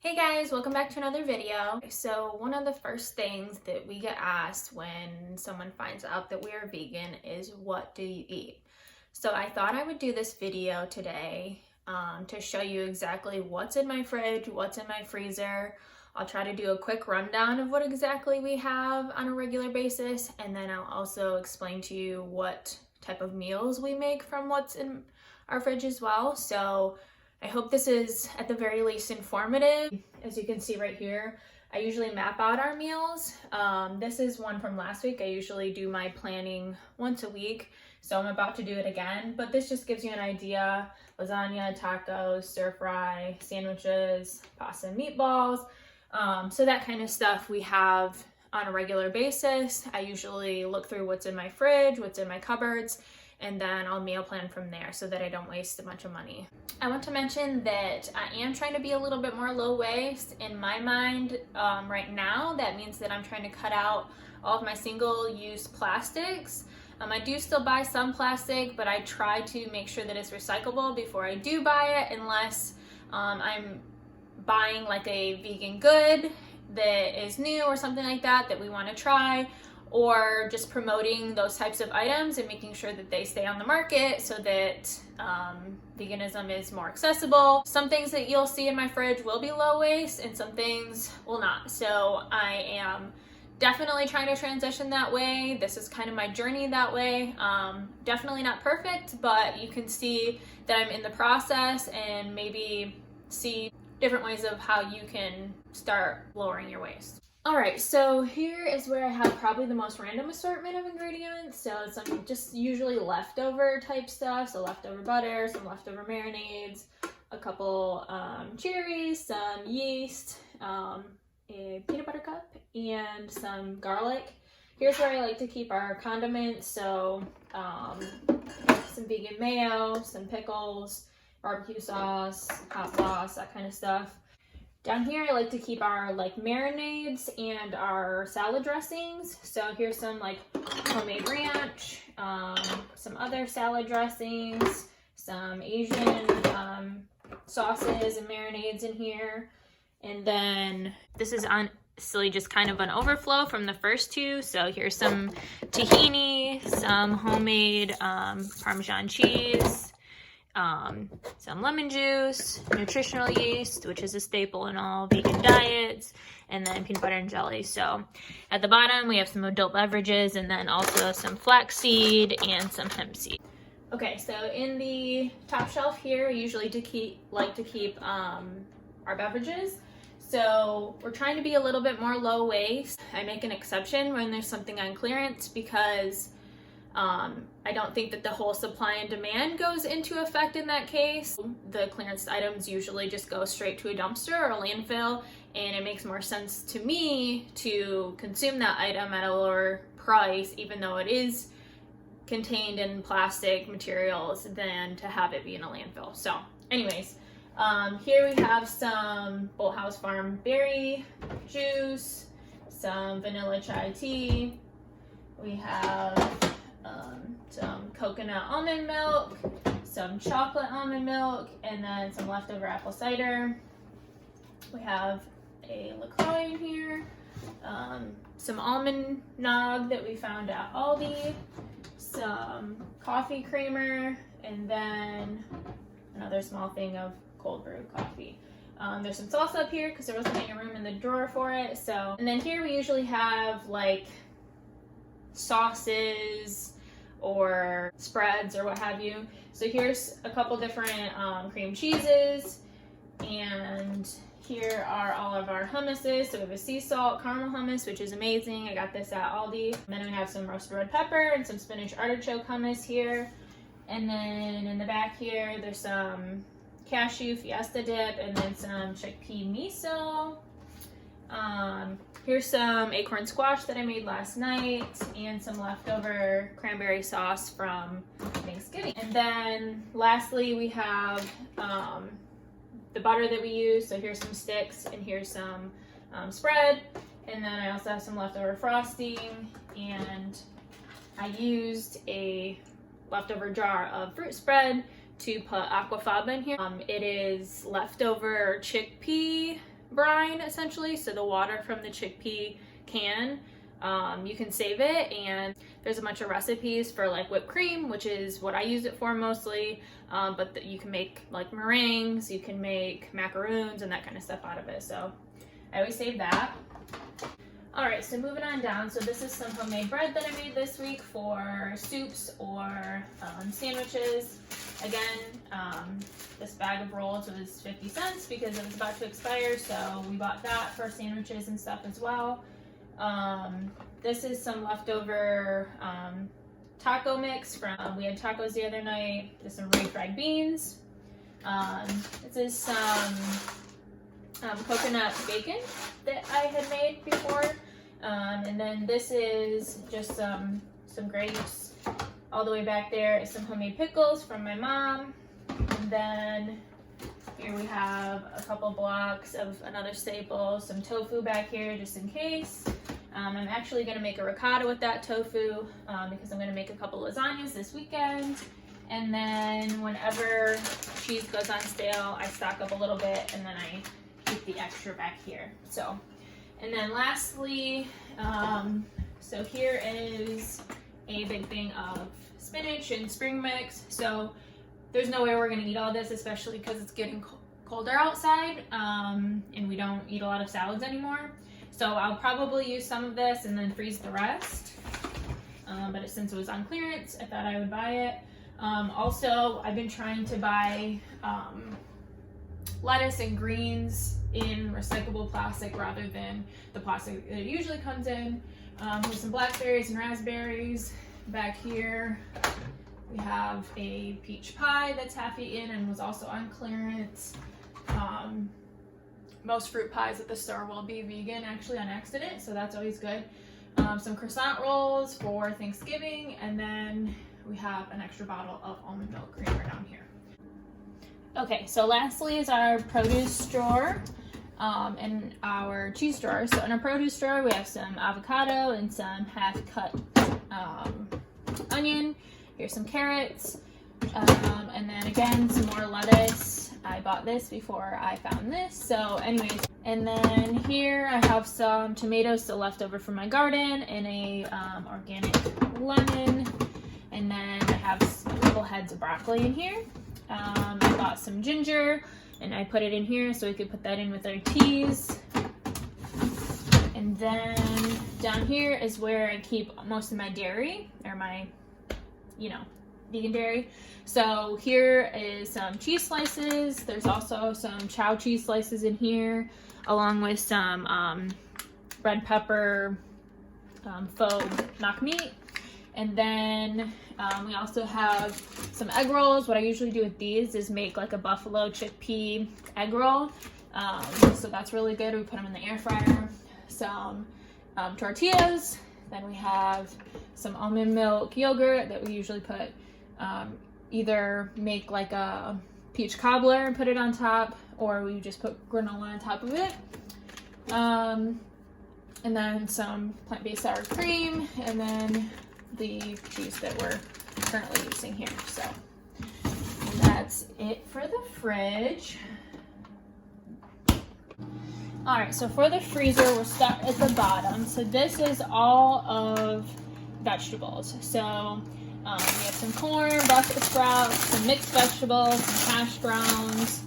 Hey guys, welcome back to another video. So one of the first things that we get asked when someone finds out that we are vegan is, what do you eat? So I thought I would do this video today to show you exactly what's in my fridge, what's in my freezer. I'll try to do a quick rundown of what exactly we have on a regular basis, and then I'll also explain to you what type of meals we make from what's in our fridge as well. So I hope this is at the very least informative. As you can see right here, I usually map out our meals. This is one from last week. I usually do my planning once a week, so I'm about to do it again, but this just gives you an idea. Lasagna, tacos, stir fry, sandwiches, pasta and meatballs. So that kind of stuff we have on a regular basis. I usually look through what's in my fridge, what's in my cupboards, and then I'll meal plan from there so that I don't waste a bunch of money. I want to mention that I am trying to be a little bit more low waste. In my mind, right now, that means that I'm trying to cut out all of my single-use plastics. I do still buy some plastic, but I try to make sure that it's recyclable before I do buy it, unless I'm buying like a vegan good that is new or something like that we want to try, or just promoting those types of items and making sure that they stay on the market so that veganism is more accessible. Some things that you'll see in my fridge will be low waste and some things will not. So I am definitely trying to transition that way. This is kind of my journey that way. Definitely not perfect, but you can see that I'm in the process and maybe see different ways of how you can start lowering your waste. All right, so here is where I have probably the most random assortment of ingredients. So some just usually leftover type stuff. So leftover butter, some leftover marinades, a couple cherries, some yeast, a peanut butter cup, and some garlic. Here's where I like to keep our condiments. So some vegan mayo, some pickles, barbecue sauce, hot sauce, that kind of stuff. Down here, I like to keep our marinades and our salad dressings. So here's some homemade ranch, some other salad dressings, some Asian sauces and marinades in here. And then this is honestly just kind of an overflow from the first two. So here's some tahini, some homemade Parmesan cheese, some lemon juice, nutritional yeast, which is a staple in all vegan diets, and then peanut butter and jelly. So at the bottom we have some adult beverages, and then also some flaxseed and some hemp seed. Okay, so in the top shelf here, we usually like to keep our beverages. So we're trying to be a little bit more low waste. I make an exception when there's something on clearance because I don't think that the whole supply and demand goes into effect in that case. The clearance items usually just go straight to a dumpster or a landfill, and it makes more sense to me to consume that item at a lower price, even though it is contained in plastic materials, than to have it be in a landfill. So anyways, here we have some Bolthouse Farm berry juice, some vanilla chai tea. We have some coconut almond milk, some chocolate almond milk, and then some leftover apple cider. We have a LaCroix in here, some almond nog that we found at Aldi, some coffee creamer, and then another small thing of cold brew coffee. There's some salsa up here because there wasn't any room in the drawer for it. So, and then here we usually have sauces or spreads or what have you. So here's a couple different cream cheeses, and here are all of our hummuses. So we have a sea salt caramel hummus, which is amazing. I got this at Aldi. And then we have some roasted red pepper and some spinach artichoke hummus here. And then in the back here, there's some cashew fiesta dip, and then some chickpea miso. Here's some acorn squash that I made last night, and some leftover cranberry sauce from Thanksgiving. And then lastly, we have the butter that we use. So here's some sticks, and here's some spread. And then I also have some leftover frosting, and I used a leftover jar of fruit spread to put aquafaba in here. It is leftover chickpea brine essentially, so the water from the chickpea can. You can save it, and there's a bunch of recipes for like whipped cream, which is what I use it for mostly, but you can make like meringues, you can make macaroons and that kind of stuff out of it, so I always save that. All right, so moving on down, so this is some homemade bread that I made this week for soups or sandwiches. Again, this bag of rolls was 50 cents because it was about to expire, so we bought that for sandwiches and stuff as well. This is some leftover taco mix from, we had tacos the other night. There's some refried beans. This is some coconut bacon that I had made before. And then this is just some grapes. All the way back there is some homemade pickles from my mom. And then here we have a couple blocks of another staple, some tofu back here just in case. I'm actually going to make a ricotta with that tofu because I'm going to make a couple lasagnas this weekend. And then whenever cheese goes on sale, I stock up a little bit and then I keep the extra back here. So, and then lastly, so here is a big thing of spinach and spring mix. So there's no way we're going to eat all this, especially because it's getting colder outside and we don't eat a lot of salads anymore. So I'll probably use some of this and then freeze the rest. But since it was on clearance, I thought I would buy it. Also, I've been trying to buy lettuce and greens in recyclable plastic rather than the plastic that it usually comes in. There's some blackberries and raspberries. Back here, we have a peach pie that's half eaten and was also on clearance. Most fruit pies at the store will be vegan actually on accident, so that's always good. Some croissant rolls for Thanksgiving, and then we have an extra bottle of almond milk creamer down here. Okay, so lastly is our produce drawer and our cheese drawer. So in our produce drawer, we have some avocado and some half-cut onion. Here's some carrots, and then again, some more lettuce. I bought this before I found this. So anyways, and then here I have some tomatoes still left over from my garden and a organic lemon. And then I have a couple heads of broccoli in here. I bought some ginger and I put it in here so we could put that in with our teas. And then down here is where I keep most of my dairy, or my, vegan dairy. So here is some cheese slices. There's also some chow cheese slices in here, along with some red pepper faux mock meat. And then we also have some egg rolls. What I usually do with these is make like a buffalo chickpea egg roll. So that's really good. We put them in the air fryer. Some tortillas. Then we have some almond milk yogurt that we usually put, either make like a peach cobbler and put it on top, or we just put granola on top of it. And then some plant-based sour cream, and then the cheese that we're currently using here. So that's it for the fridge. All right, so for the freezer, we'll start at the bottom. So this is all of vegetables. So we have some corn, Brussels sprouts, some mixed vegetables, some hash browns.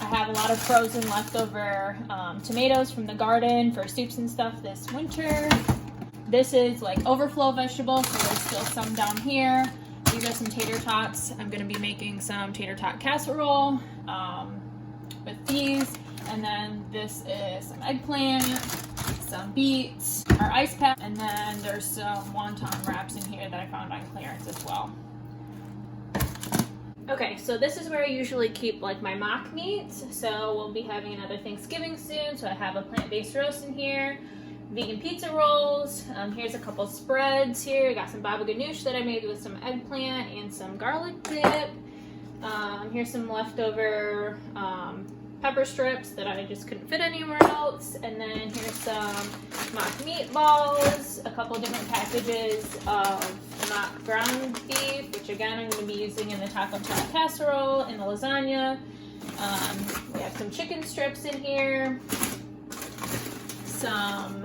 I have a lot of frozen leftover tomatoes from the garden for soups and stuff this winter. This is like overflow vegetables, so there's still some down here. These are some tater tots. I'm gonna be making some tater tot casserole with these. And then this is some eggplant, some beets, our ice pack, and then there's some wonton wraps in here that I found on clearance as well. Okay, so this is where I usually keep like my mock meats. So we'll be having another Thanksgiving soon. So I have a plant-based roast in here, vegan pizza rolls. Here's a couple spreads here. I got some baba ganoush that I made with some eggplant and some garlic dip. Here's some leftover pepper strips that I just couldn't fit anywhere else. And then here's some mock meatballs, a couple different packages of mock ground beef, which again I'm going to be using in the taco tot casserole and the lasagna. We have some chicken strips in here, some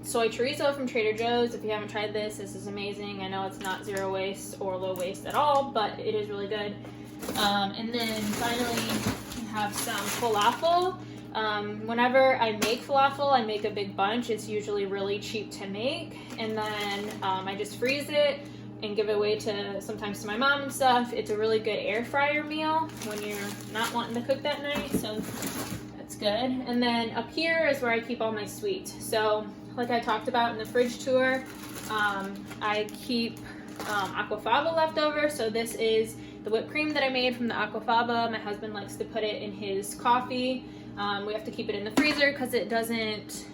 soy chorizo from Trader Joe's. If you haven't tried this, this is amazing. I know it's not zero waste or low waste at all, but it is really good. And then finally, we have some falafel. Whenever I make falafel, I make a big bunch. It's usually really cheap to make, and then I just freeze it and give it away to sometimes to my mom and stuff. It's a really good air fryer meal when you're not wanting to cook that night, so that's good. And then up here is where I keep all my sweets. So like I talked about in the fridge tour, I keep aquafaba left over. So this is the whipped cream that I made from the aquafaba. My husband likes to put it in his coffee. We have to keep it in the freezer because it doesn't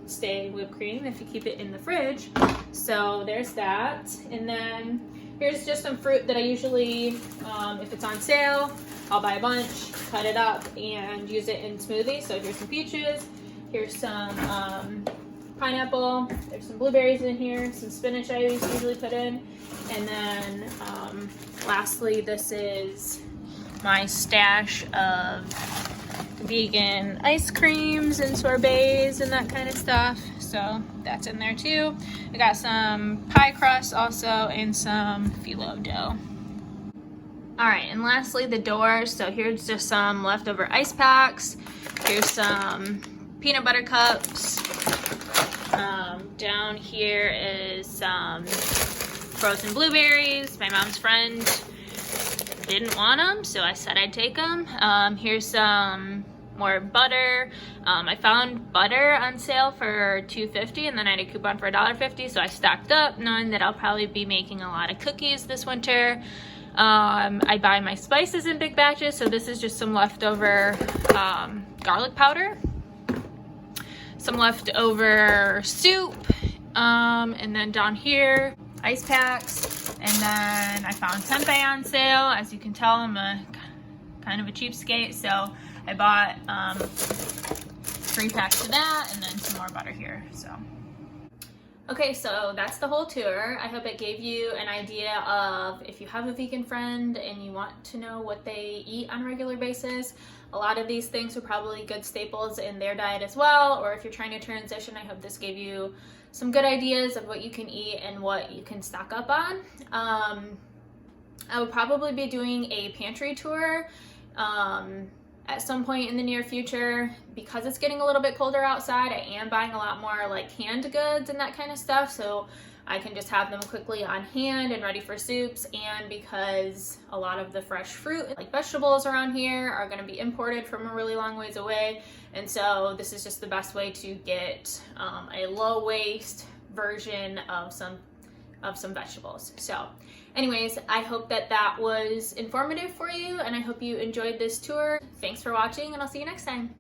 stay whipped cream if you keep it in the fridge. So there's that. And then here's just some fruit that I usually, if it's on sale, I'll buy a bunch, cut it up, and use it in smoothies. So here's some peaches, here's some pineapple, there's some blueberries in here, some spinach I usually put in. And then lastly, this is my stash of vegan ice creams and sorbets and that kind of stuff, so that's in there too. I got some pie crust also and some phyllo dough. Alright, and lastly the doors. So here's just some leftover ice packs. Here's some peanut butter cups. Down here is some frozen blueberries. My mom's friend didn't want them, so I said I'd take them. Here's some more butter. I found butter on sale for $2.50, and then I had a coupon for $1.50, so I stocked up knowing that I'll probably be making a lot of cookies this winter. I buy my spices in big batches, so this is just some leftover garlic powder, some leftover soup, and then down here ice packs. And then I found tempeh on sale. As you can tell, I'm a kind of a cheapskate, so I bought 3 packs of that, and then some more butter here. So okay, so that's the whole tour. I hope it gave you an idea of if you have a vegan friend and you want to know what they eat on a regular basis. A lot of these things are probably good staples in their diet as well, or if you're trying to transition, I hope this gave you some good ideas of what you can eat and what you can stock up on. I will probably be doing a pantry tour at some point in the near future. Because it's getting a little bit colder outside, I am buying a lot more like canned goods and that kind of stuff, so I can just have them quickly on hand and ready for soups. And because a lot of the fresh fruit, like vegetables around here, are going to be imported from a really long ways away, and so this is just the best way to get a low waste version of some vegetables. So anyways, I hope that was informative for you, and I hope you enjoyed this tour. Thanks for watching, and I'll see you next time.